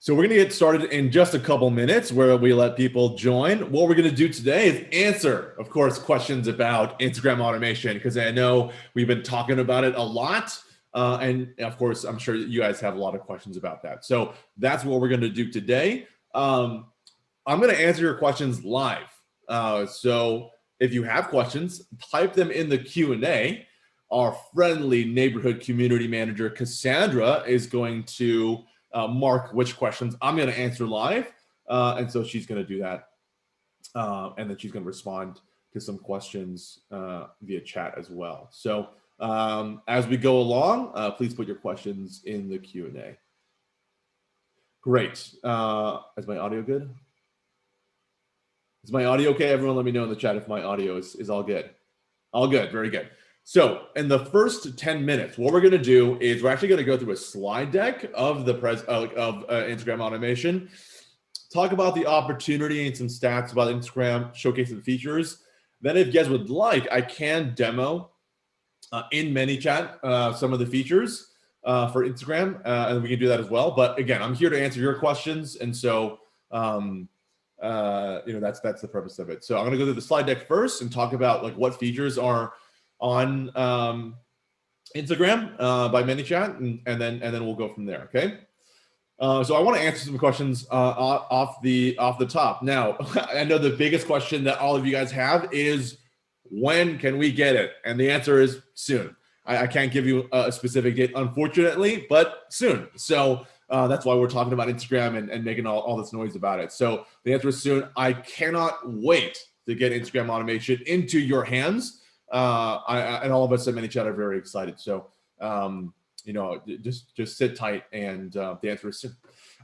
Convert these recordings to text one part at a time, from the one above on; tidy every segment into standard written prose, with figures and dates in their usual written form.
So we're going to get started in just a couple minutes where we let people join. What we're going to do today is answer, of course, questions about Instagram automation, because I know we've been talking about it a lot. And of course, I'm sure you guys have a lot of questions about that. So that's what we're going to do today. I'm going to answer your questions live. So if you have questions, type them in the Q&A. Our friendly neighborhood community manager, Cassandra, is going to mark which questions I'm going to answer live. And so she's going to do that. And then she's going to respond to some questions via chat as well. So as we go along, please put your questions in the Q&A. Great. Is my audio good? Is my audio okay? Everyone let me know in the chat if my audio is all good. All good. Very good. So in the first 10 minutes, what we're going to do is we're actually going to go through a slide deck of the Instagram automation, talk about the opportunity and some stats about Instagram, showcase the features. Then if you guys would like, I can demo in Manychat some of the features for Instagram, and we can do that as well. But again, I'm here to answer your questions, and so that's the purpose of it. So I'm going to go through the slide deck first and talk about like what features are on Instagram by Manychat, and then we'll go from there. Okay. So I want to answer some questions off the top. Now, I know the biggest question that all of you guys have is, when can we get it? And the answer is soon. I can't give you a specific date, unfortunately, but soon. So that's why we're talking about Instagram and making all this noise about it. So the answer is soon. I cannot wait to get Instagram automation into your hands. And all of us at Manychat are very excited. So, just sit tight, and the answer is soon.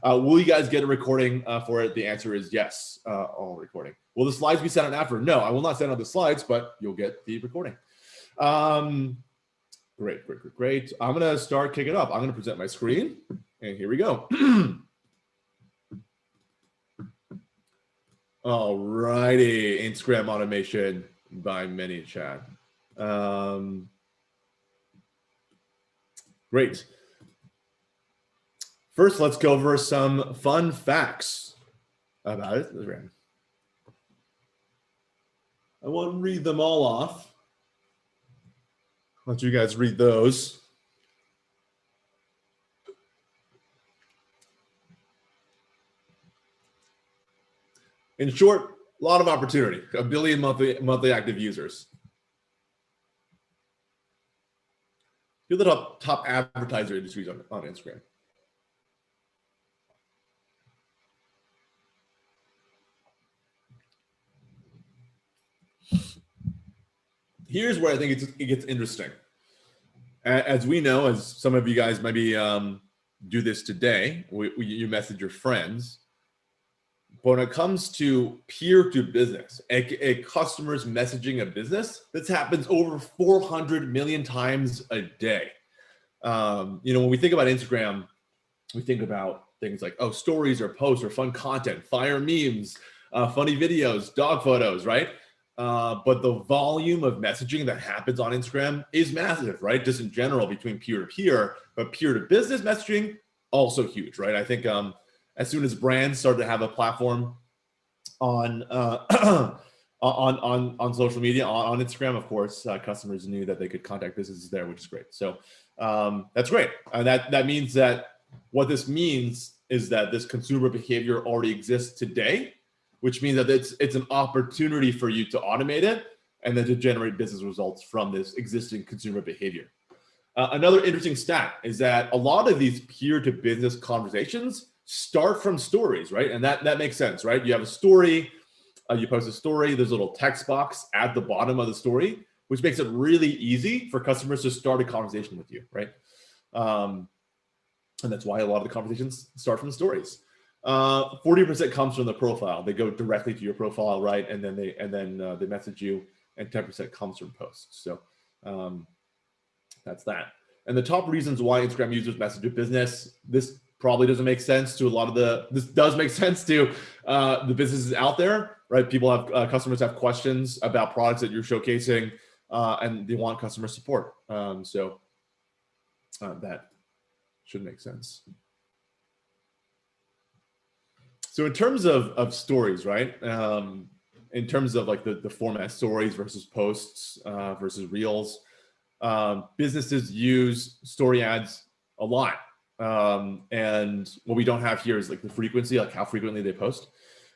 Will you guys get a recording for it? The answer is yes, all recording. Will the slides be sent out after? No, I will not send out the slides, but you'll get the recording. Great. I'm going to start kicking it up. I'm going to present my screen, and here we go. All righty, Instagram automation by Manychat. Great. First, let's go over some fun facts about it. I won't read them all off. I'll let you guys read those. In short, a lot of opportunity, 1 billion monthly active users. You're the top advertiser industries on Instagram. Here's where I think it gets interesting. As we know, as some of you guys maybe do this today, you message your friends. But when it comes to peer-to-business, a customer's messaging a business, this happens over 400 million times a day. When we think about Instagram, we think about things like, stories or posts or fun content, fire memes, funny videos, dog photos, right? But the volume of messaging that happens on Instagram is massive, right? Just in general between peer-to-peer, but peer-to-business messaging, also huge, right? I think as soon as brands started to have a platform on on social media, on Instagram, of course, customers knew that they could contact businesses there, which is great. So that's great. And that means that what this means is that this consumer behavior already exists today, which means that it's an opportunity for you to automate it and then to generate business results from this existing consumer behavior. Another interesting stat is that a lot of these peer-to-business conversations start from stories, right? And that makes sense, right? You have a story, you post a story, there's a little text box at the bottom of the story, which makes it really easy for customers to start a conversation with you, right? And that's why a lot of the conversations start from stories. 40% comes from the profile. They go directly to your profile, right? And then they message you, and 10% comes from posts. So that's that. And the top reasons why Instagram users message a business, this probably doesn't make sense to a lot of this does make sense to the businesses out there, right? People have, customers have questions about products that you're showcasing, and they want customer support. So that should make sense. So in terms of stories, right? In terms of like the format, stories versus posts versus reels, businesses use story ads a lot. And what we don't have here is like the frequency, like how frequently they post.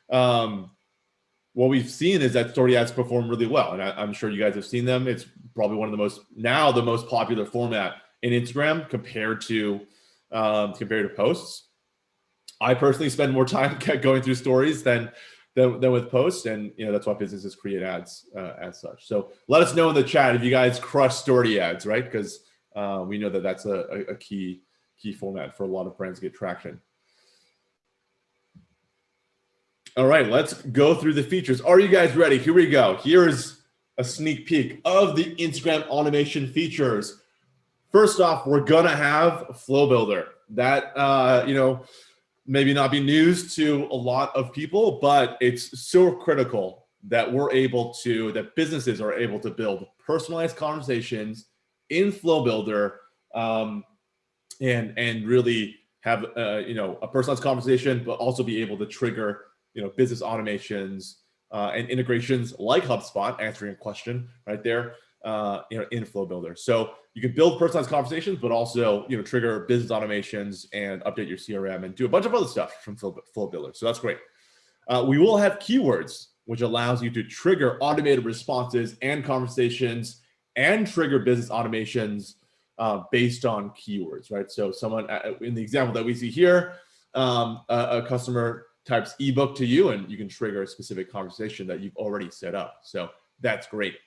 What we've seen is that story ads perform really well. And I'm sure you guys have seen them. It's probably one of the most popular format in Instagram compared to posts. I personally spend more time going through stories than with posts, and that's why businesses create ads as such. So let us know in the chat if you guys crush story ads, right? Because we know that that's a key format for a lot of brands to get traction. All right, let's go through the features. Are you guys ready? Here we go. Here's a sneak peek of the Instagram automation features. First off, we're gonna have Flow Builder. That maybe not be news to a lot of people, but it's so critical that that businesses are able to build personalized conversations in Flow Builder, and really have a personalized conversation, but also be able to trigger business automations and integrations like Hubspot, answering a question right there, in Flow Builder. So you can build personalized conversations, but also trigger business automations and update your CRM and do a bunch of other stuff from Flow Builder. So that's great. We will have keywords, which allows you to trigger automated responses and conversations and trigger business automations based on keywords, right? So someone in the example that we see here, a customer types ebook to you, and you can trigger a specific conversation that you've already set up. So that's great.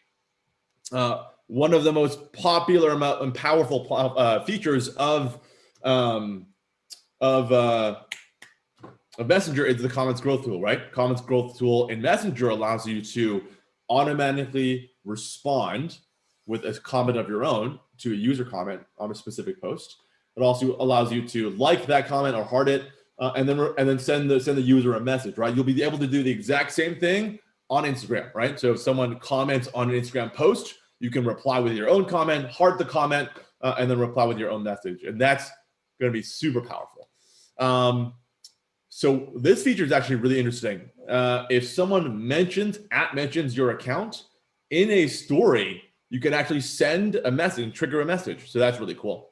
One of the most popular and powerful features of Messenger is the comments growth tool, right? Comments growth tool in Messenger allows you to automatically respond with a comment of your own to a user comment on a specific post. It also allows you to like that comment or heart it, and then send the user a message, right? You'll be able to do the exact same thing on Instagram, right? So if someone comments on an Instagram post, you can reply with your own comment, heart the comment, and then reply with your own message. And that's going to be super powerful. So this feature is actually really interesting. If someone mentions your account in a story, you can actually send a message, trigger a message. So that's really cool.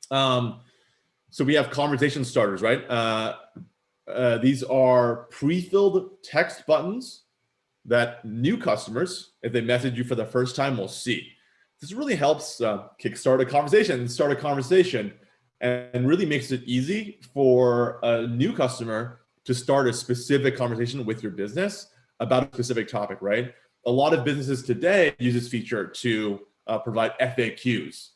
So we have conversation starters, right? These are pre-filled text buttons that new customers, if they message you for the first time, will see. This really helps kickstart a conversation, and really makes it easy for a new customer to start a specific conversation with your business about a specific topic, right? A lot of businesses today use this feature to provide FAQs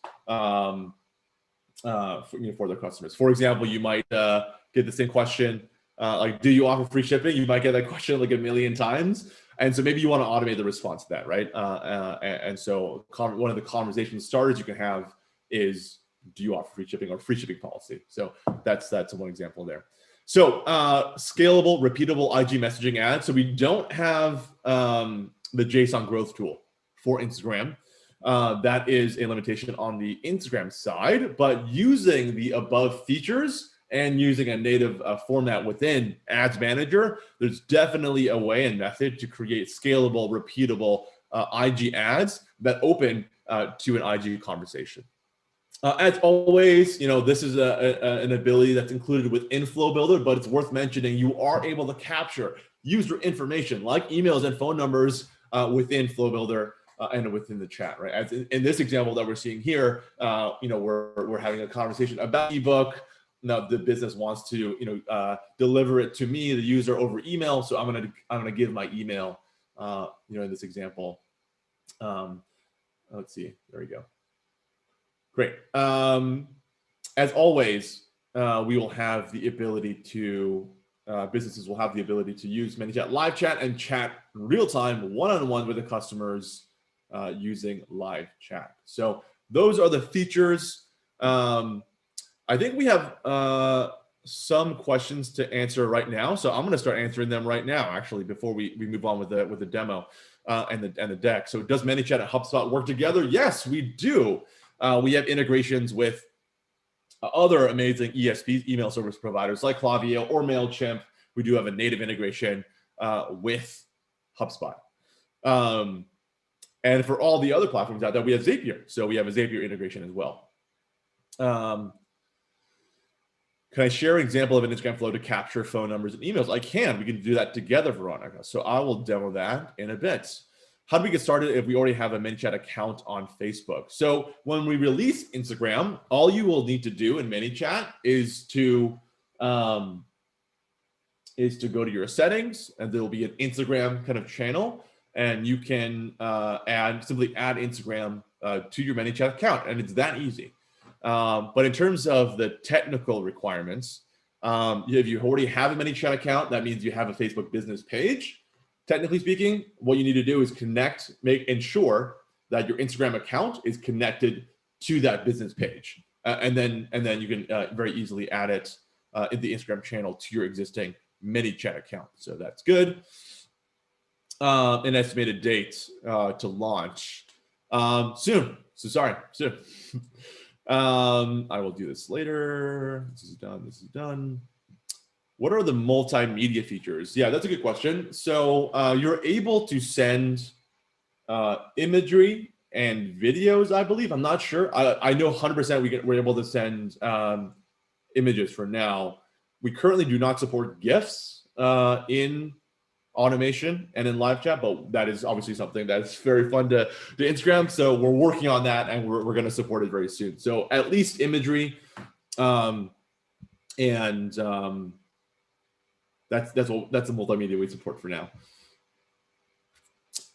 for their customers. For example, you might get the same question, like, do you offer free shipping? You might get that question like a million times. And so maybe you want to automate the response to that, right? And so one of the conversation starters you can have is, do you offer free shipping or free shipping policy? So that's one example there. So scalable, repeatable IG messaging ads. So we don't have the JSON growth tool for Instagram. That is a limitation on the Instagram side, but using the above features and using a native format within Ads Manager, there's definitely a way and method to create scalable, repeatable IG ads that open to an IG conversation. As always, this is an ability that's included within Flow Builder, but it's worth mentioning you are able to capture user information like emails and phone numbers within Flow Builder and within the chat, right? As in this example that we're seeing here, we're having a conversation about ebook. Now the business wants to, deliver it to me, the user, over email. So I'm gonna give my email, in this example. Let's see, there we go. Great. As always, we will have the ability to, businesses will have the ability to use Manychat live chat and chat real time, one-on-one with the customers using live chat. So those are the features. I think we have some questions to answer right now. So I'm going to start answering them right now, actually, before we move on with the demo and the deck. So does Manychat and HubSpot work together? Yes, we do. We have integrations with other amazing ESPs, email service providers like Klaviyo or MailChimp, we do have a native integration with HubSpot. And for all the other platforms out there, we have Zapier. So we have a Zapier integration as well. Can I share an example of an Instagram flow to capture phone numbers and emails? I can. We can do that together, Veronica. So I will demo that in a bit. How do we get started if we already have a Manychat account on Facebook? So when we release Instagram, all you will need to do in Manychat is to go to your settings, and there will be an Instagram kind of channel, and you can simply add Instagram to your Manychat account, and it's that easy. But in terms of the technical requirements, if you already have a Manychat account, that means you have a Facebook business page. Technically speaking, what you need to do is ensure that your Instagram account is connected to that business page, and then you can very easily add it in the Instagram channel to your existing Manychat account. So that's good. An estimated date to launch soon. So sorry, soon. I will do this later. This is done. This is done. What are the multimedia features? Yeah, that's a good question. So you're able to send imagery and videos, I believe. I'm not sure. I know 100% we're able to send images for now. We currently do not support GIFs in automation and in live chat, but that is obviously something that's very fun to Instagram. So we're working on that, and we're going to support it very soon. So at least imagery, that's a multimedia we support for now.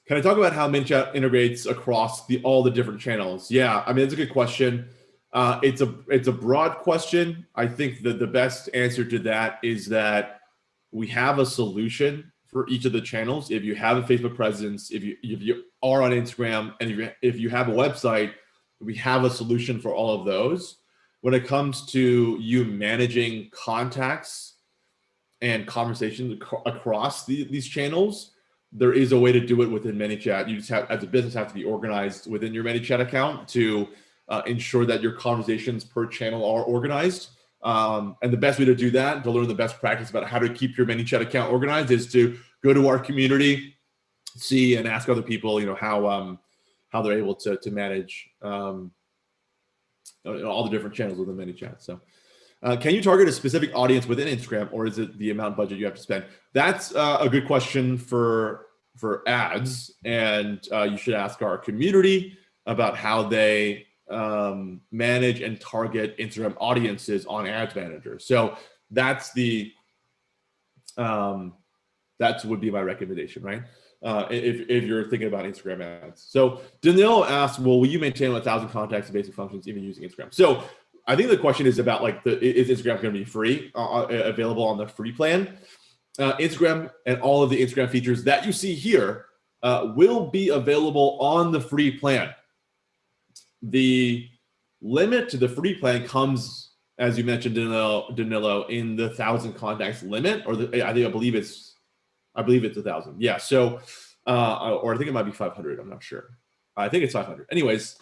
Can I talk about how Minchot integrates across all the different channels? Yeah, I mean, it's a good question. It's a broad question. I think that the best answer to that is that we have a solution for each of the channels. If you have a Facebook presence, if you are on Instagram, and if you have a website, we have a solution for all of those. When it comes to you managing contacts and conversations across these channels, there is a way to do it within Manychat. You just have, as a business, have to be organized within your Manychat account to ensure that your conversations per channel are organized. And the best way to do that, to learn the best practice about how to keep your Manychat account organized, is to go to our community, see and ask other people, how they're able to manage all the different channels within Manychat. So. Can you target a specific audience within Instagram, or is it the amount budget you have to spend? That's a good question for ads, and you should ask our community about how they manage and target Instagram audiences on Ads Manager. So that would be my recommendation, right? If you're thinking about Instagram ads. So Danilo asked, well, will you maintain 1,000 contacts and basic functions even using Instagram? So I think the question is about is Instagram going to be free, available on the free plan? Instagram and all of the Instagram features that you see here will be available on the free plan. The limit to the free plan comes, as you mentioned, Danilo, in the 1,000 contacts limit, or I believe it's 1,000. Yeah. So, or I think it might be 500. I'm not sure. I think it's 500. Anyways.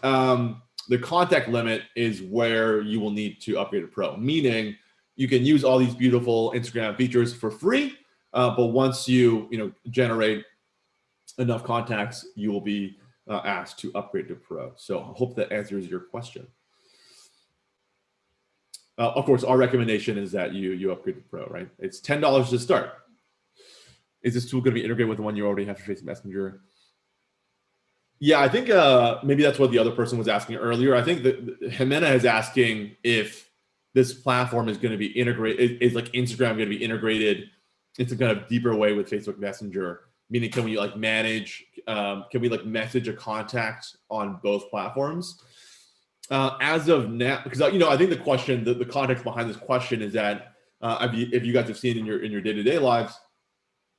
The contact limit is where you will need to upgrade to Pro, meaning you can use all these beautiful Instagram features for free, but once you generate enough contacts, you will be asked to upgrade to Pro. So I hope that answers your question. Of course, our recommendation is that you upgrade to Pro, right? It's $10 to start. Is this tool going to be integrated with the one you already have for Facebook Messenger? Yeah, I think maybe that's what the other person was asking earlier. I think that Jimena is asking if this platform is going to be integrated. Is like Instagram going to be integrated in some kind of deeper way with Facebook Messenger? Meaning, can we manage? Can we message a contact on both platforms? As of now, because I think the question, the context behind this question is that if you guys have seen in your day-to-day lives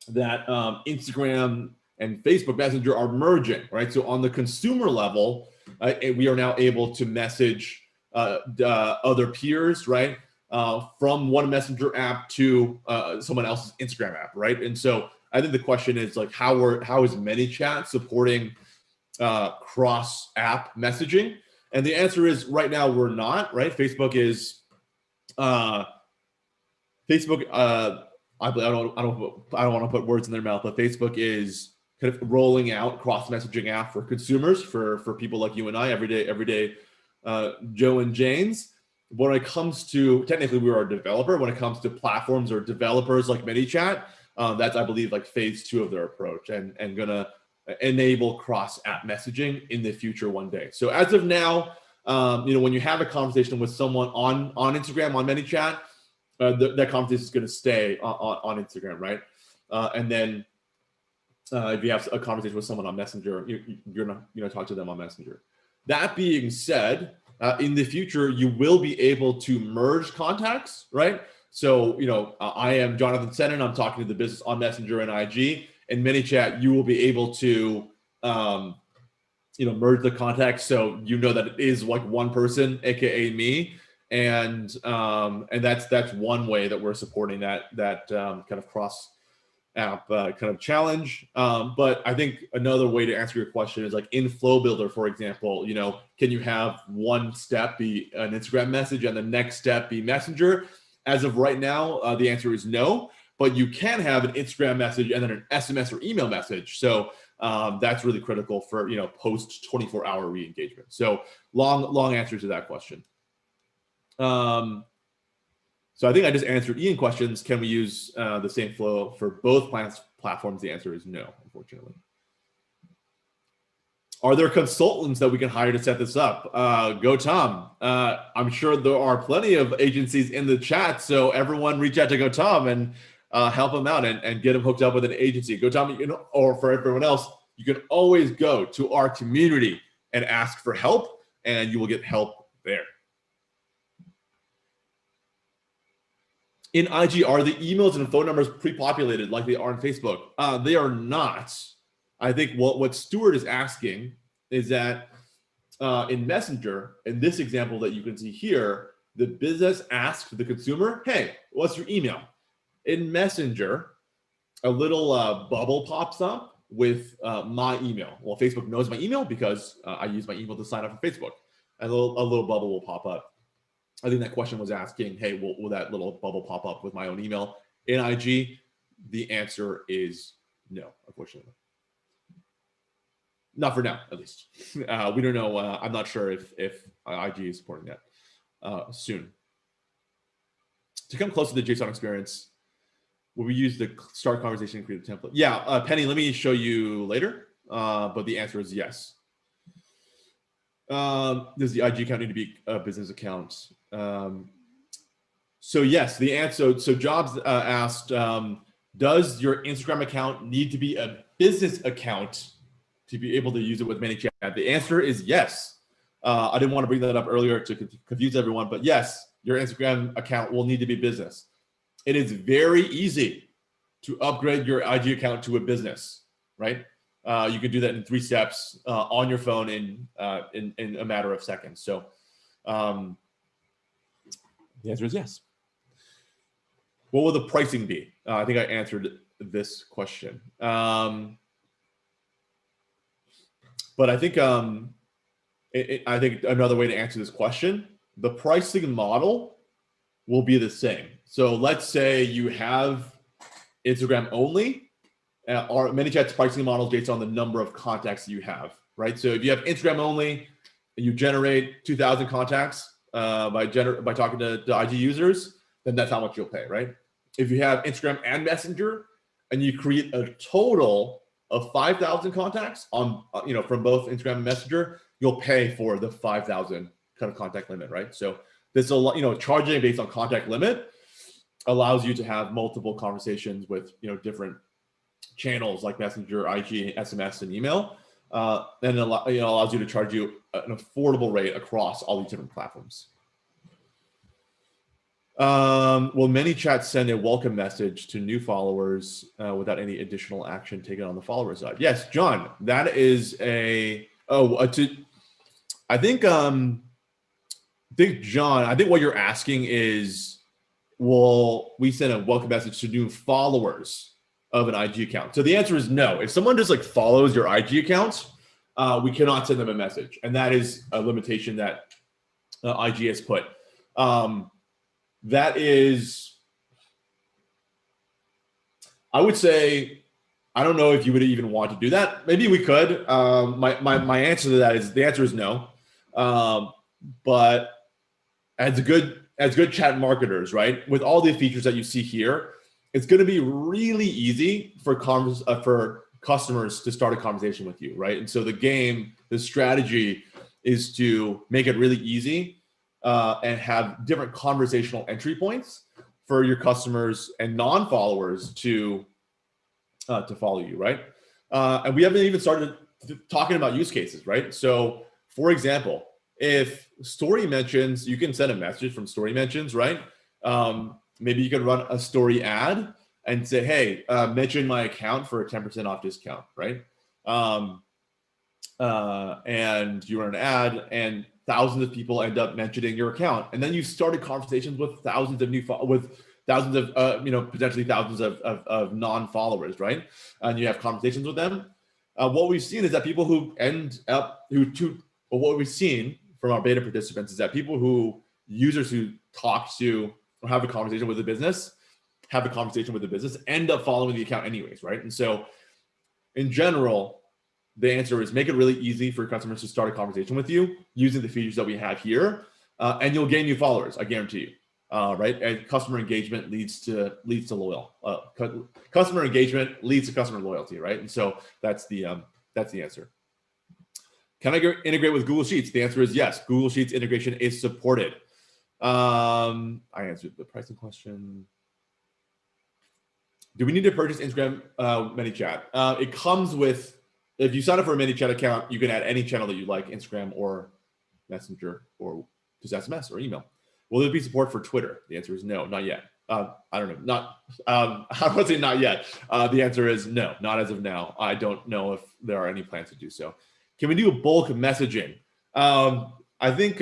that Instagram and Facebook Messenger are merging, right? So on the consumer level, we are now able to message other peers, right? From one Messenger app to someone else's Instagram app, right? And so I think the question is how is Manychat supporting cross-app messaging? And the answer is right now we're not, right? Facebook, I don't want to put words in their mouth, but Facebook is kind of rolling out cross messaging app for consumers, for people like you and I, everyday Joe and Janes. When it comes to, technically we are a developer, when it comes to platforms or developers like Manychat, that's, I believe, like phase 2 of their approach, and gonna enable cross app messaging in the future one day. So as of now, when you have a conversation with someone on Instagram, on Manychat, that conversation is going to stay on Instagram, right? And then if you have a conversation with someone on Messenger, you're not going to talk to them on Messenger. That being said, in the future, you will be able to merge contacts, right? So, I am Jonathan Senin. I'm talking to the business on Messenger and IG. In Manychat, you will be able to, merge the contacts, so that it is like one person, aka me, and that's one way that we're supporting that kind of cross app kind of challenge. But I think another way to answer your question is like in Flow Builder, for example, can you have one step be an Instagram message and the next step be Messenger? As of right now, the answer is no, but you can have an Instagram message and then an SMS or email message. So that's really critical for, post 24-hour re-engagement. So long answer to that question. So I think I just answered Ian questions. Can we use the same flow for both platforms? The answer is no, unfortunately. Are there consultants that we can hire to set this up? Go Tom. I'm sure there are plenty of agencies in the chat, so everyone reach out to Go Tom and help him out and get him hooked up with an agency. Go Tom, or for everyone else, you can always go to our community and ask for help, and you will get help there. In IG, are the emails and phone numbers pre-populated like they are on Facebook? They are not. I think what Stuart is asking is that in Messenger, in this example that you can see here, the business asks the consumer, hey, what's your email? In Messenger, a little bubble pops up with my email. Well, Facebook knows my email because I use my email to sign up for Facebook. A little bubble will pop up. I think that question was asking, hey, will that little bubble pop up with my own email in IG? The answer is no, unfortunately. Not for now, at least. We don't know. I'm not sure if IG is supporting that soon. To come close to the JSON experience, will we use the start conversation and create a template? Yeah, Penny, let me show you later, but the answer is yes. Does the IG account need to be a business account? So yes, the answer. So Jobs asked, does your Instagram account need to be a business account to be able to use it with Manychat? The answer is yes. I didn't want to bring that up earlier to confuse everyone, but yes, your Instagram account will need to be business. It is very easy to upgrade your IG account to a business, right? You can do that in 3 steps on your phone in a matter of seconds. So the answer is yes. What will the pricing be? I think I answered this question. But I think I think another way to answer this question, the pricing model will be the same. So let's say you have Instagram only. Our Manychat's pricing model is based on the number of contacts you have, right? So if you have Instagram only, and you generate 2,000 contacts by talking to IG users, then that's how much you'll pay, right? If you have Instagram and Messenger, and you create a total of 5,000 contacts on, from both Instagram and Messenger, you'll pay for the 5,000 kind of contact limit, right? So this a lot, charging based on contact limit allows you to have multiple conversations with different channels like Messenger, IG, SMS, and email, and it allows you to charge you an affordable rate across all these different platforms. Will Manychat send a welcome message to new followers without any additional action taken on the follower side? Yes, John, that is I think John, I think what you're asking is, will we send a welcome message to new followers of an IG account? So the answer is no. If someone just follows your IG account, we cannot send them a message, and that is a limitation that IG has put. That is, I would say, I don't know if you would even want to do that. Maybe we could. My answer to that is, the answer is no. But as good chat marketers, right, with all the features that you see here, it's going to be really easy for customers to start a conversation with you, right? And so the strategy is to make it really easy and have different conversational entry points for your customers and non-followers to follow you, right? And we haven't even started talking about use cases, right? So, for example, if story mentions, you can send a message from story mentions, right? Maybe you could run a story ad and say, hey, mention my account for a 10% off discount, right? And you run an ad and thousands of people end up mentioning your account. And then you started conversations with thousands of potentially thousands of non-followers, right? And you have conversations with them. What we've seen is that people who what we've seen from our beta participants is that users who talk to or have a conversation with the business end up following the account anyways, right? And so in general, the answer is make it really easy for customers to start a conversation with you using the features that we have here, and you'll gain new followers, I guarantee you. Right? And customer engagement leads to customer engagement leads to customer loyalty, right? And so that's the answer. Can I integrate with Google Sheets? The answer is yes. Google Sheets integration is supported. I answered the pricing question. Do we need to purchase Instagram Manychat? It comes with, if you sign up for a Manychat account, you can add any channel that you like, Instagram or Messenger or just SMS or email. Will there be support for Twitter? The answer is no, not yet. I don't know. I would say not yet. The answer is no, not as of now. I don't know if there are any plans to do so. Can we do a bulk messaging? I think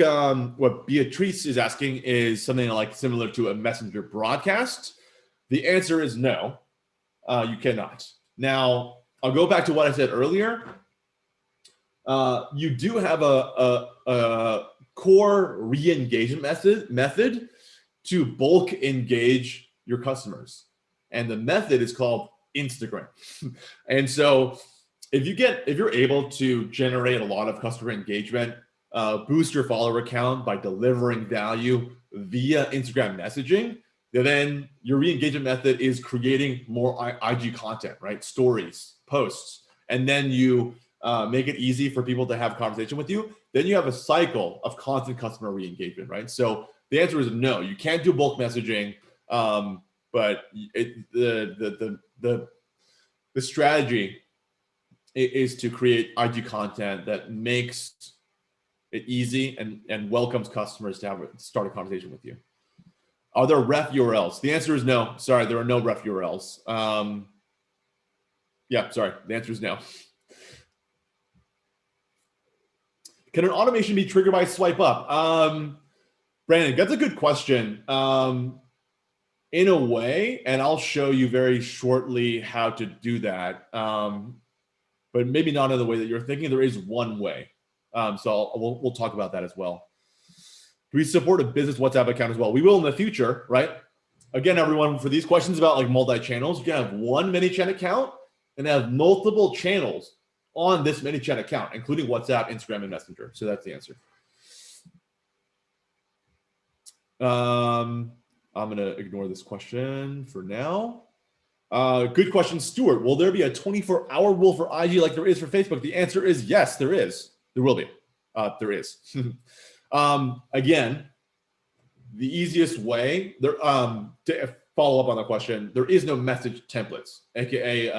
what Beatrice is asking is something like similar to a messenger broadcast. The answer is no, you cannot. Now, I'll go back to what I said earlier. You do have a core re-engagement method to bulk engage your customers. And the method is called Instagram. And so if you're able to generate a lot of customer engagement, boost your follower account by delivering value via Instagram messaging, then your re-engagement method is creating more IG content, right? Stories, posts, and then you make it easy for people to have a conversation with you. Then you have a cycle of constant customer re-engagement, right? So the answer is no, you can't do bulk messaging, but the strategy is to create IG content that makes it easy and welcomes customers to start a conversation with you. Are there ref URLs? The answer is no. Sorry, there are no ref URLs. Yeah, sorry. The answer is no. Can an automation be triggered by swipe up? Brandon, that's a good question. In a way, and I'll show you very shortly how to do that, but maybe not in the way that you're thinking. There is one way. So we'll talk about that as well. Do we support a business WhatsApp account as well? We will in the future, right? Again, everyone, for these questions about like multi-channels, you can have one Manychat account and have multiple channels on this Manychat account, including WhatsApp, Instagram, and Messenger. So that's the answer. I'm going to ignore this question for now. Good question, Stuart. Will there be a 24-hour rule for IG like there is for Facebook? The answer is yes, there is. There will be. There is. Again, the easiest way there to follow up on the question, there is no message templates, aka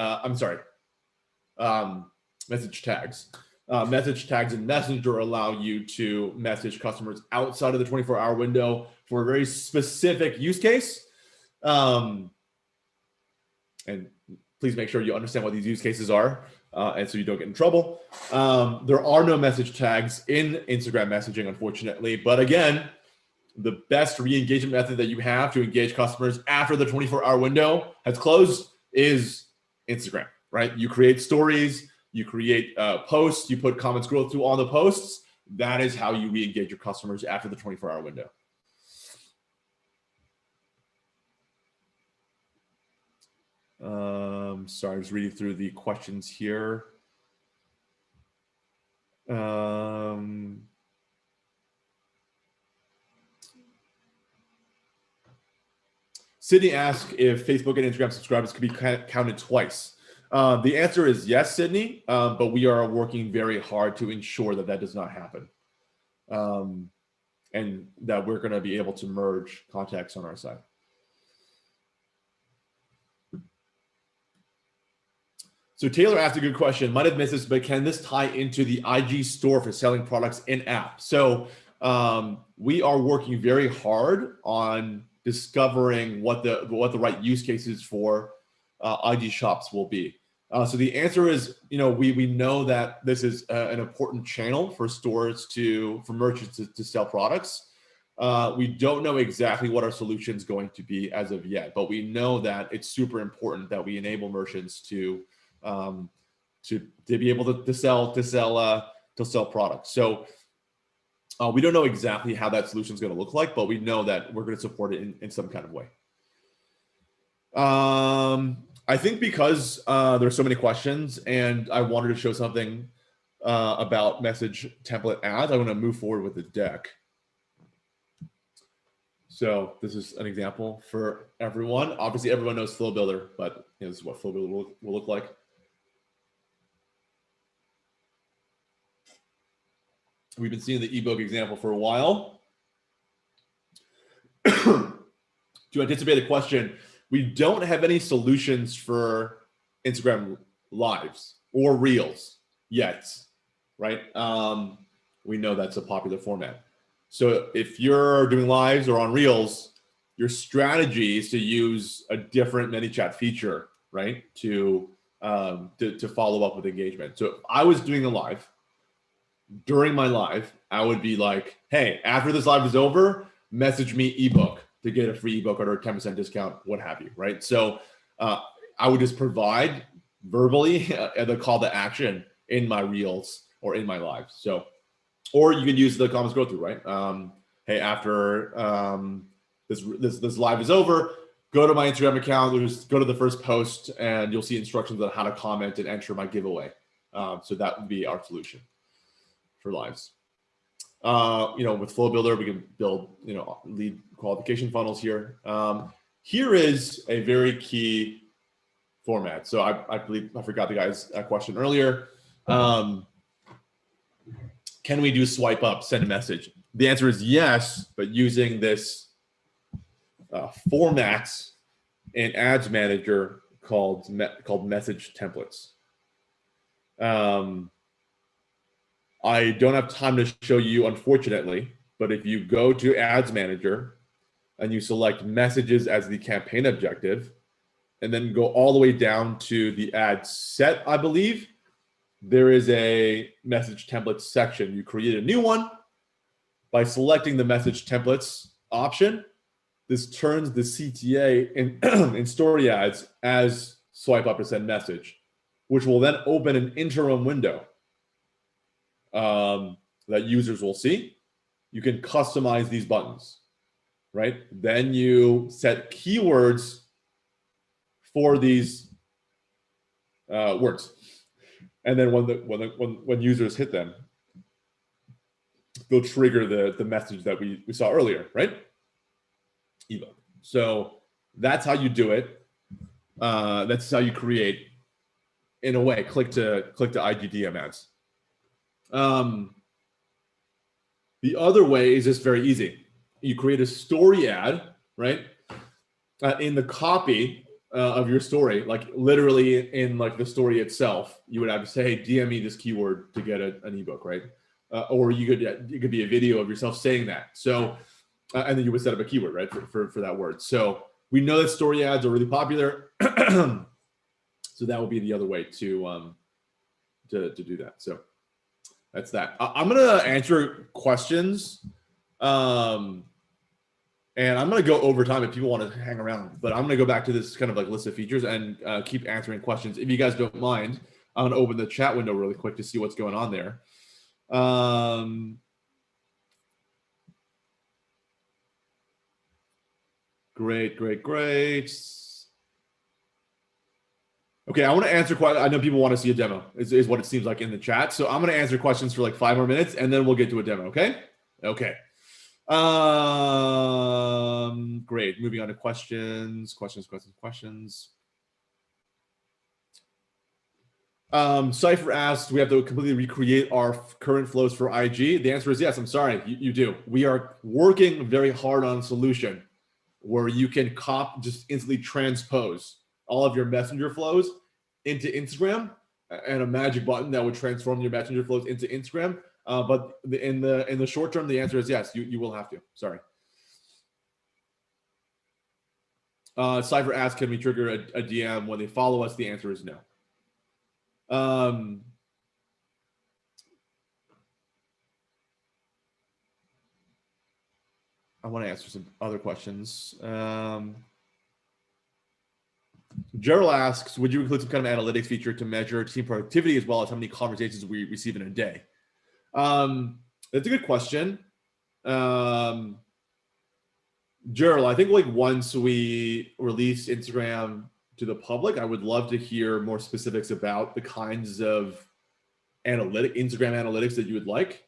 message tags. Message tags in Messenger allow you to message customers outside of the 24-hour window for a very specific use case. And please make sure you understand what these use cases are, and so you don't get in trouble. There are no message tags in Instagram messaging, unfortunately. But again, the best re-engagement method that you have to engage customers after the 24-hour window has closed is Instagram, right? You create stories, you create posts, you put comment scroll through all the posts. That is how you re-engage your customers after the 24-hour window. Sorry, I was reading through the questions here. Sydney asked if Facebook and Instagram subscribers could be counted twice. The answer is yes, Sydney, but we are working very hard to ensure that that does not happen. And that we're going to be able to merge contacts on our side. So Taylor asked a good question. Might have missed this, but can this tie into the IG store for selling products in app? So we are working very hard on discovering what the right use cases for IG shops will be. So the answer is, we know that this is an important channel for stores for merchants to sell products. We don't know exactly what our solution is going to be as of yet, but we know that it's super important that we enable merchants to be able to sell products. So we don't know exactly how that solution is going to look like, but we know that we're going to support it in some kind of way. I think because there's so many questions and I wanted to show something about message template ads, I want to move forward with the deck. So this is an example for everyone. Obviously, everyone knows Flow Builder, but this is what Flow Builder will look like. We've been seeing the ebook example for a while. To anticipate the question, we don't have any solutions for Instagram Lives or Reels yet, right? We know that's a popular format. So if you're doing Lives or on Reels, your strategy is to use a different Manychat feature, right? To follow up with engagement. So if I was doing a live, during my live, I would be like, hey, after this live is over, message me ebook to get a free ebook or a 10% discount, what have you, right? So I would just provide verbally the call to action in my Reels or in my lives. So, or you could use the comments go through, right? Hey, after this live is over, go to my Instagram account, just go to the first post, and you'll see instructions on how to comment and enter my giveaway. So that would be our solution for lives. With Flow Builder, we can build, lead qualification funnels here. Here is a very key format. So I believe I forgot the guy's question earlier. Can we do swipe up, send a message? The answer is yes, but using this format in Ads Manager called message templates. I don't have time to show you, unfortunately, but if you go to Ads Manager and you select messages as the campaign objective, and then go all the way down to the ad set, I believe, there is a message templates section. You create a new one by selecting the message templates option. This turns the CTA in story ads as swipe up or send message, which will then open an interim window that users will see. You can customize these buttons, right? Then you set keywords for these words, and then when users hit them, they'll trigger the message that we saw earlier, right? Ebook. So that's how you do it. That's how you create, in a way, click to IGDM ads. The other way is just very easy. You create a story ad, right? In the copy of your story, like literally in like the story itself, you would have to say, hey, DM me this keyword to get an ebook, right? Or it could be a video of yourself saying that. So, and then you would set up a keyword, right, for that word. So we know that story ads are really popular. So that would be the other way to do that. So that's that. I'm gonna answer questions, and I'm gonna go over time if people want to hang around. But I'm gonna go back to this kind of like list of features and keep answering questions. If you guys don't mind, I'm gonna open the chat window really quick to see what's going on there. Great. Okay, I want to answer questions. I know people want to see a demo, is what it seems like in the chat. So I'm going to answer questions for like 5 more minutes, and then we'll get to a demo, okay? Okay. Great. Moving on to questions. Cypher asks, do we have to completely recreate our current flows for IG? The answer is yes. I'm sorry, you do. We are working very hard on a solution where you can just instantly transpose all of your messenger flows into Instagram, and a magic button that would transform your messenger flows into Instagram. But in the short term, the answer is yes. You will have to. Sorry. Cypher asks, can we trigger a DM when they follow us? The answer is no. I want to answer some other questions. Gerald asks, would you include some kind of analytics feature to measure team productivity as well as how many conversations we receive in a day? That's a good question. Gerald, I think like once we release Instagram to the public, I would love to hear more specifics about the kinds of Instagram analytics that you would like.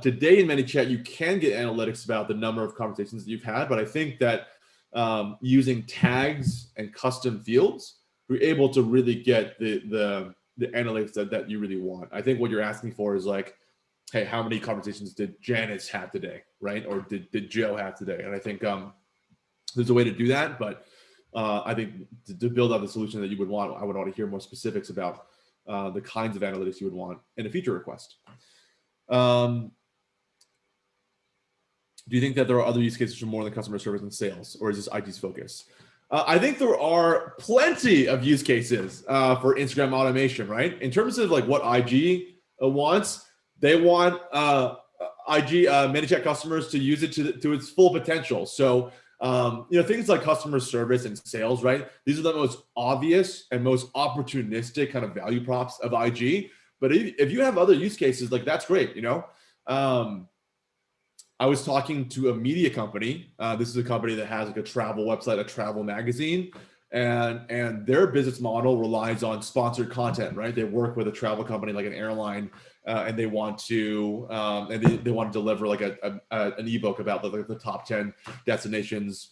Today in Manychat, you can get analytics about the number of conversations that you've had, but I think that using tags and custom fields, you're able to really get the analytics that you really want. I think what you're asking for is like, hey, how many conversations did Janice have today, right? Or did Joe have today? And I think there's a way to do that, but I think to build out the solution that you would want, I would want to hear more specifics about the kinds of analytics you would want in a feature request. Do you think that there are other use cases for more than customer service and sales, or is this IG's focus? I think there are plenty of use cases for Instagram automation, right? In terms of like what IG wants, they want IG Manychat customers to use it to its full potential. So things like customer service and sales, right? These are the most obvious and most opportunistic kind of value props of IG. But if you have other use cases, like that's great, I was talking to a media company. This is a company that has like a travel website, a travel magazine, and their business model relies on sponsored content, right? They work with a travel company like an airline, and they want to they want to deliver like an ebook about the top 10 destinations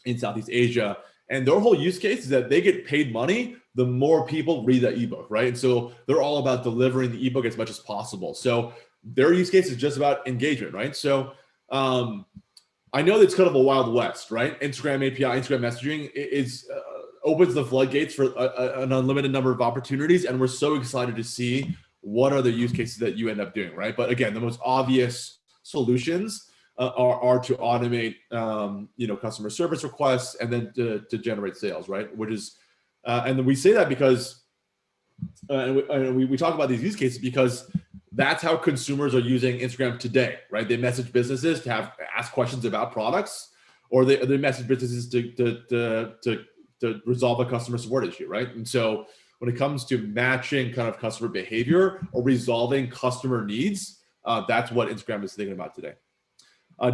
in Southeast Asia. And their whole use case is that they get paid money the more people read that ebook, right? And so they're all about delivering the ebook as much as possible. So their use case is just about engagement, right? So I know that's kind of a wild west, right? Instagram API, Instagram messaging opens the floodgates for an unlimited number of opportunities, and we're so excited to see what are the use cases that you end up doing, right? But again, the most obvious solutions are to automate, customer service requests and then to generate sales, right? Which is, and then we say that because, we talk about these use cases because that's how consumers are using Instagram today, right? They message businesses to ask questions about products, or they message businesses to resolve a customer support issue, right? And so when it comes to matching kind of customer behavior or resolving customer needs, that's what Instagram is thinking about today.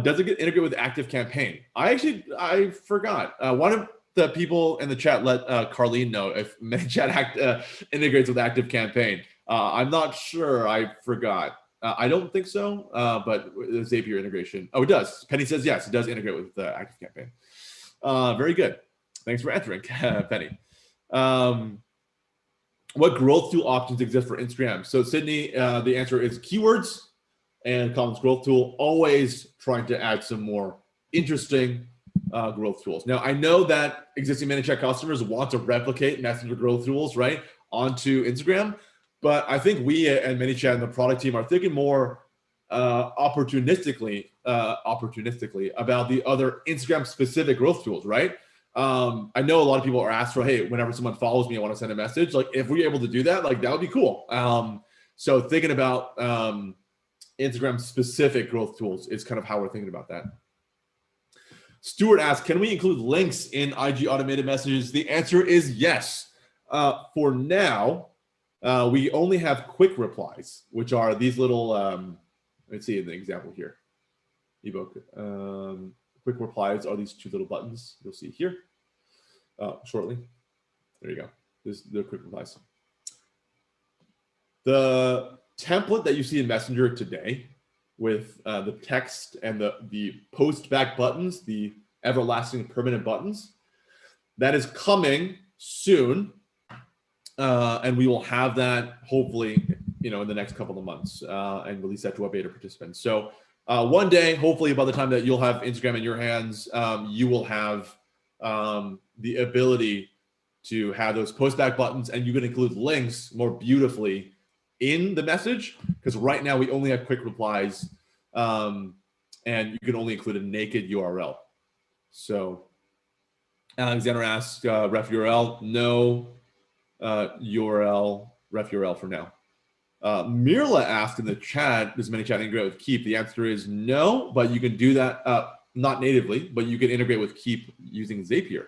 Does it get integrated with Active Campaign? I forgot. One of the people in the chat let Carlene know if Manychat integrates with Active Campaign. I'm not sure. I forgot. I don't think so, but the Zapier integration. Oh, it does. Penny says yes, it does integrate with Active Campaign. Very good. Thanks for answering, Penny. What growth tool options exist for Instagram? So Sydney, the answer is keywords and Commons Growth Tool, always trying to add some more interesting growth tools. Now, I know that existing Manychat customers want to replicate Messenger growth tools, right, onto Instagram, but I think we and Manychat and the product team are thinking more opportunistically about the other Instagram-specific growth tools, right? I know a lot of people are asked for, hey, whenever someone follows me, I want to send a message. Like, if we're able to do that, like that would be cool. So thinking about Instagram-specific growth tools is kind of how we're thinking about that. Stuart asks, can we include links in IG automated messages? The answer is yes. For now, we only have quick replies, which are these little, let's see the example here. Ebook. Quick replies are these two little buttons you'll see here shortly. There you go. the quick replies. The template that you see in Messenger today with the text and the post back buttons, the everlasting permanent buttons, that is coming soon. And we will have that hopefully, in the next couple of months and release that to our beta participants. So one day, hopefully by the time that you'll have Instagram in your hands, you will have the ability to have those post back buttons, and you can include links more beautifully in the message, because right now we only have quick replies and you can only include a naked URL. So Alexander asks, ref URL, no URL, ref URL for now. Mirla asked in the chat, does Manychat integrate with Keep? The answer is no, but you can do that, not natively, but you can integrate with Keep using Zapier.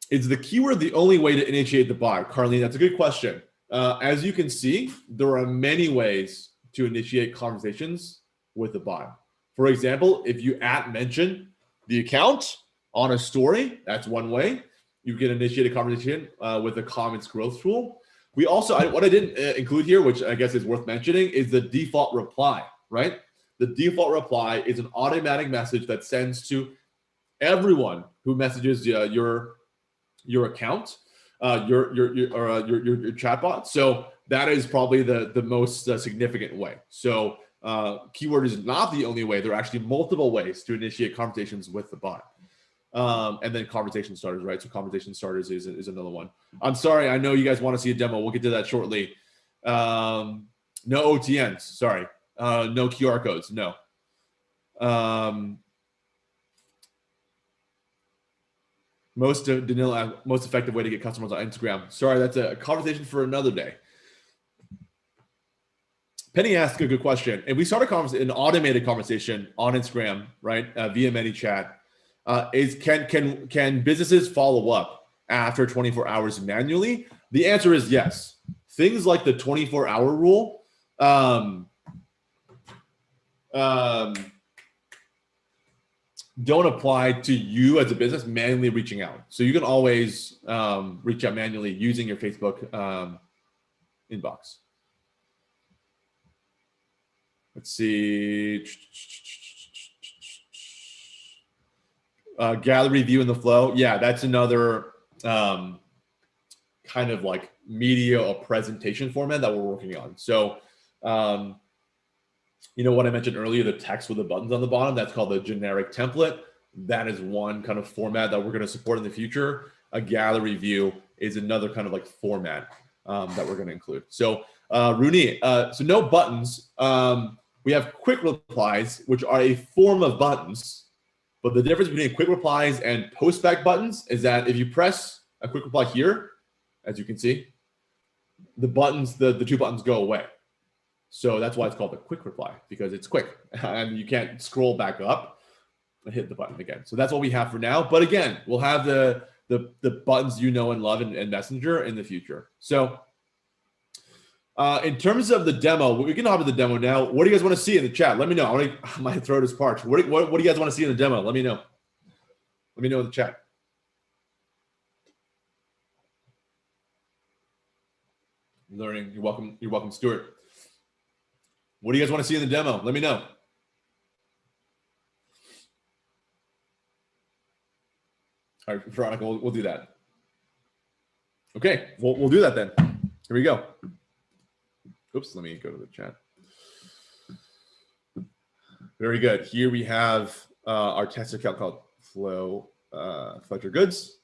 Is the keyword the only way to initiate the bot? Carlene, that's a good question. As you can see, there are many ways to initiate conversations with the bot. For example, if you mention the account on a story, that's one way. You can initiate a conversation with the comments growth tool. We also, what I didn't include here, which I guess is worth mentioning, is the default reply, right? The default reply is an automatic message that sends to everyone who messages your account, your chatbot. So that is probably the most significant way. So keyword is not the only way. There are actually multiple ways to initiate conversations with the bot. And then conversation starters, right? So conversation starters is another one. I'm sorry, I know you guys want to see a demo. We'll get to that shortly. No OTNs, sorry. No QR codes, no. Most effective way to get customers on Instagram. Sorry, that's a conversation for another day. Penny asked a good question. If we start an automated conversation on Instagram, right, via Manychat, can businesses follow up after 24 hours manually? The answer is yes. Things like the 24-hour rule don't apply to you as a business manually reaching out. So you can always reach out manually using your Facebook inbox. Let's see. Gallery view in the flow. Yeah, that's another kind of like media or presentation format that we're working on. So, what I mentioned earlier, the text with the buttons on the bottom, that's called the generic template. That is one kind of format that we're going to support in the future. A gallery view is another kind of like format that we're going to include. So, Rooney, so no buttons. We have quick replies, which are a form of buttons. But the difference between quick replies and post back buttons is that if you press a quick reply here, as you can see, the buttons, the two buttons go away. So that's why it's called a quick reply, because it's quick and you can't scroll back up and hit the button again. So that's what we have for now. But again, we'll have the buttons you know and love in Messenger in the future. So in terms of the demo, we can hop to the demo now. What do you guys want to see in the chat? Let me know. My throat is parched. What do you guys want to see in the demo? Let me know. Let me know in the chat. Learning. You're welcome. You're welcome, Stuart. What do you guys want to see in the demo? Let me know. All right, Veronica, we'll do that. Okay, we'll do that then. Here we go. Oops, let me go to the chat. Very good. Here we have our test account called Flow Fletcher Goods.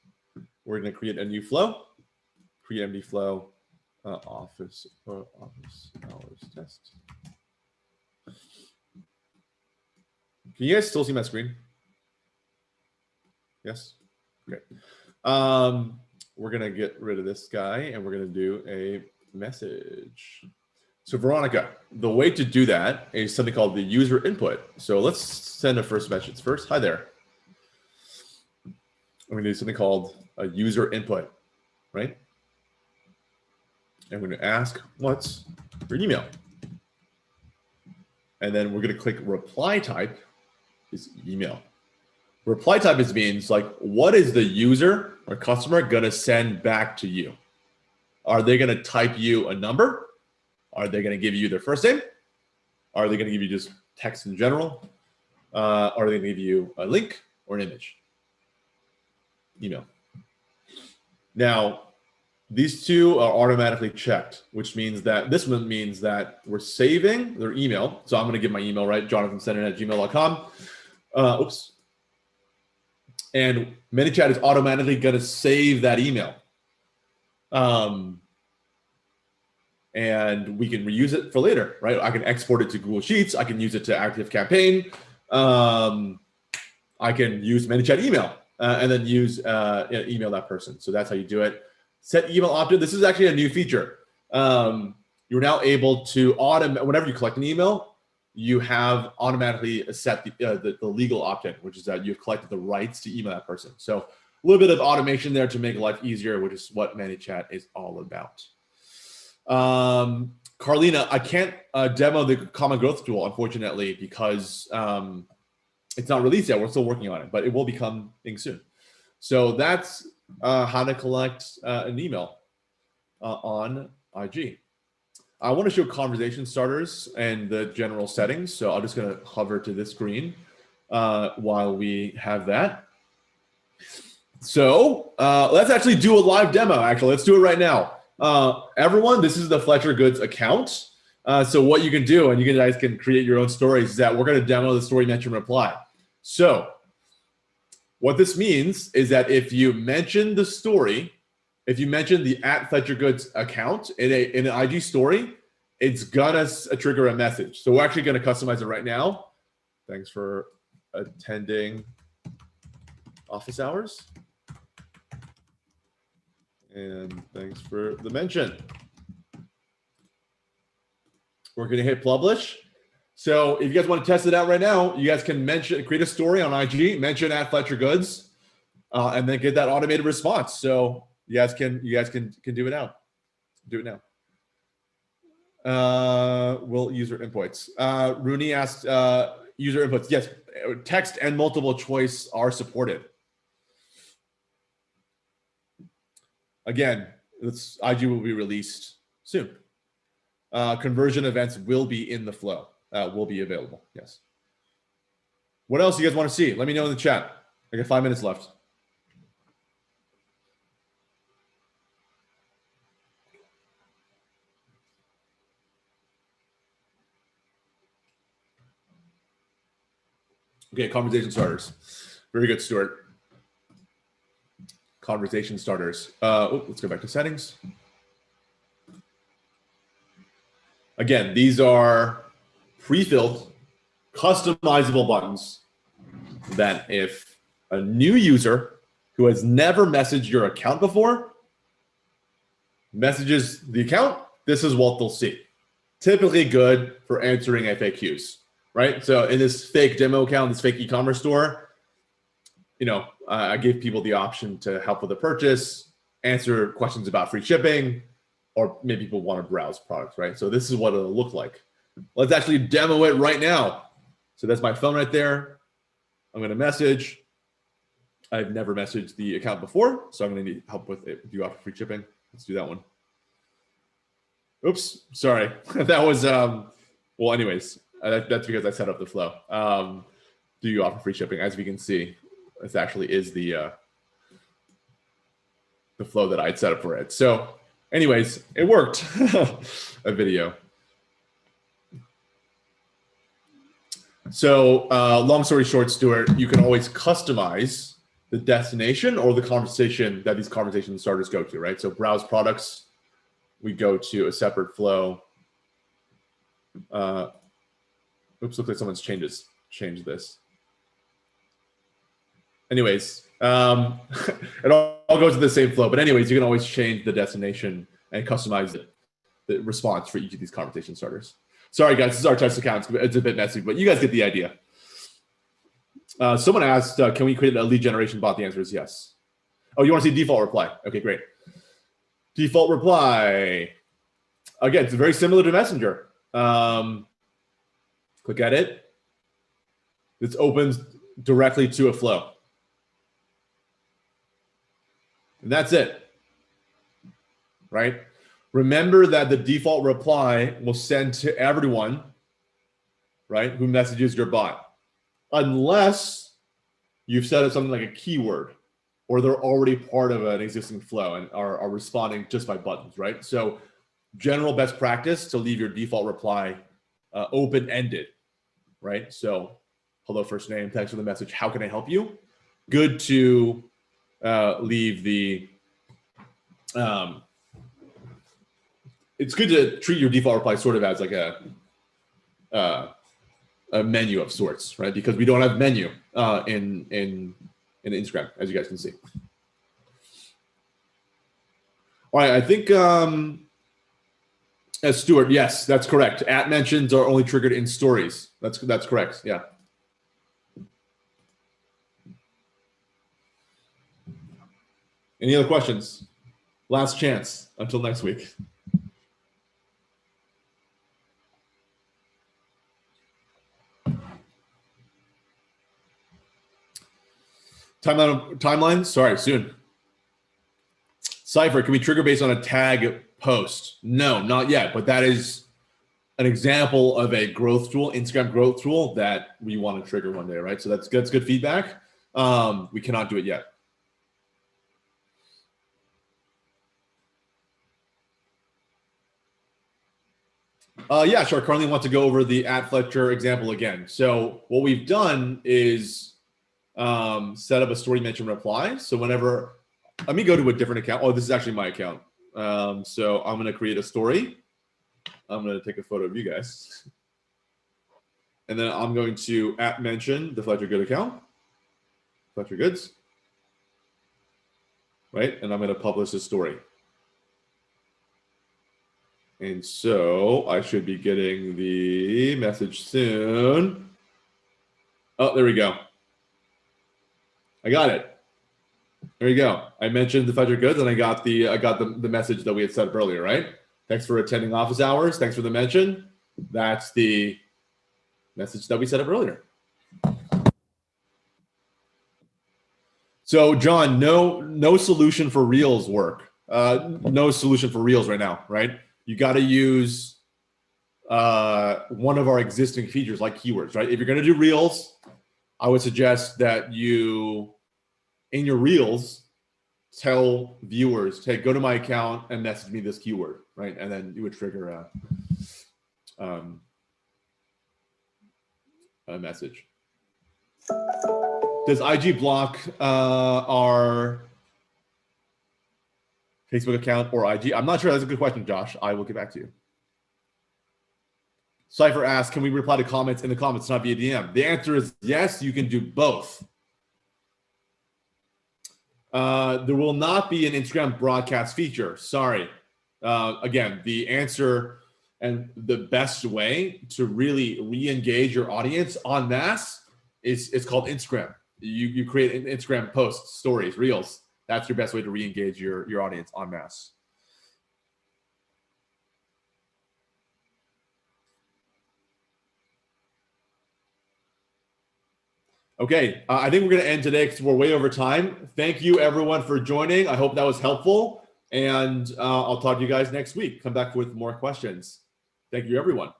We're going to create a new flow. Create empty flow office hours test. Can you guys still see my screen? Yes? Great. We're going to get rid of this guy and we're going to do a message. So Veronica, the way to do that is something called the user input. So let's send a first message first. Hi there. I'm going to do something called a user input, right? And we're going to ask, what's your email? And then we're going to click reply type is email. Reply type is means like, what is the user or customer going to send back to you? Are they going to type you a number? Are they going to give you their first name? Are they going to give you just text in general? Are they going to give you a link or an image? Email. Now, these two are automatically checked, which means that this one means that we're saving their email. So I'm going to give my email, right? jonathansenin@gmail.com. Oops. And Manychat is automatically going to save that email. And we can reuse it for later, right? I can export it to Google Sheets. I can use it to ActiveCampaign. I can use Manychat email and then use email that person. So that's how you do it. Set email opt-in. This is actually a new feature. You're now able to whenever you collect an email, you have automatically set the legal opt-in, which is that you've collected the rights to email that person. So a little bit of automation there to make life easier, which is what Manychat is all about. Carlina, I can't demo the common growth tool, unfortunately, because it's not released yet. We're still working on it, but it will become soon. So that's how to collect an email on IG. I want to show conversation starters and the general settings. So I'm just going to hover to this screen while we have that. So let's actually do a live demo. Actually, let's do it right now. Everyone, this is the Fletcher Goods account. So what you can do, and you guys can create your own stories, is that we're going to demo the story mention reply. So what this means is that if you mention the story, if you mention the @FletcherGoods account in an IG story, it's gonna trigger a message. So we're actually gonna customize it right now. Thanks for attending office hours. And thanks for the mention. We're gonna hit publish. So if you guys want to test it out right now, you guys can create a story on IG, mention @FletcherGoods, and then get that automated response. So you guys can do it now. Do it now. Will user inputs. Rooney asked user inputs. Yes, text and multiple choice are supported. Again, IG will be released soon. Conversion events will be in the flow. Will be available. Yes. What else do you guys want to see? Let me know in the chat. I got 5 minutes left. Okay, conversation starters. Very good, Stuart. Conversation starters. Let's go back to settings. Again, these are pre-filled, customizable buttons that if a new user who has never messaged your account before messages the account, this is what they'll see. Typically good for answering FAQs, right? So in this fake demo account, this fake e-commerce store, I give people the option to help with a purchase, answer questions about free shipping, or maybe people want to browse products, right? So this is what it'll look like. Let's actually demo it right now. So that's my phone right there. I'm going to message. I've never messaged the account before, so I'm going to need help with it. Do you offer free shipping? Let's do that one. Oops, sorry. That was, well, anyways, that's because I set up the flow. Do you offer free shipping? As we can see, this actually is the flow that I'd set up for it. So anyways, it worked. A video. So long story short, Stuart, you can always customize the destination or the conversation that these conversation starters go to, right? So browse products, we go to a separate flow. Oops, looks like someone's changed this. Anyways, it all goes to the same flow. But anyways, you can always change the destination and customize the response for each of these conversation starters. Sorry, guys, this is our test account. It's a bit messy, but you guys get the idea. Someone asked, can we create a lead generation bot? The answer is yes. Oh, you want to see default reply? Okay, great. Default reply. Again, it's very similar to Messenger. Click edit. This opens directly to a flow. And that's it, right? Remember that the default reply will send to everyone, right, who messages your bot, unless you've set up something like a keyword, or they're already part of an existing flow and are responding just by buttons, right? So general best practice to leave your default reply open-ended, right? So hello, first name, thanks for the message, how can I help you? Good to leave the, it's good to treat your default reply sort of as like a menu of sorts, right? Because we don't have menu in Instagram, as you guys can see. All right, I think as Stuart, yes, that's correct. @ mentions are only triggered in stories. That's correct. Yeah. Any other questions? Last chance until next week. Timeline? Sorry, soon. Cypher, can we trigger based on a tag post? No, not yet, but that is an example of a growth tool, Instagram growth tool that we want to trigger one day, right? So that's good feedback. We cannot do it yet. Yeah, sure. Currently want to go over the @Fletcher example again. So what we've done is set up a story mention reply. So whenever, let me go to a different account. Oh, this is actually my account. So I'm going to create a story. I'm going to take a photo of you guys. And then I'm going to @mention the Fletcher Good account, Fletcher Goods, right? And I'm going to publish a story. And so I should be getting the message soon. Oh, there we go. I got it. There you go. I mentioned the Fletcher Goods, and I got the message that we had set up earlier, right? Thanks for attending office hours. Thanks for the mention. That's the message that we set up earlier. So, John, no solution for Reels work. No solution for Reels right now, right? You got to use one of our existing features like keywords, right? If you're going to do Reels, I would suggest that you, in your Reels, tell viewers, hey, go to my account and message me this keyword, right? And then you would trigger a message. Does IG block our Facebook account or IG? I'm not sure. That's a good question, Josh. I will get back to you. Cypher asks, can we reply to comments in the comments, not via DM? The answer is yes, you can do both. There will not be an Instagram broadcast feature. Sorry. Again, the answer and the best way to really re-engage your audience en masse is called Instagram. You create an Instagram posts, stories, Reels. That's your best way to re-engage your audience en masse. Okay, I think we're going to end today because we're way over time. Thank you, everyone, for joining. I hope that was helpful. And I'll talk to you guys next week. Come back with more questions. Thank you, everyone.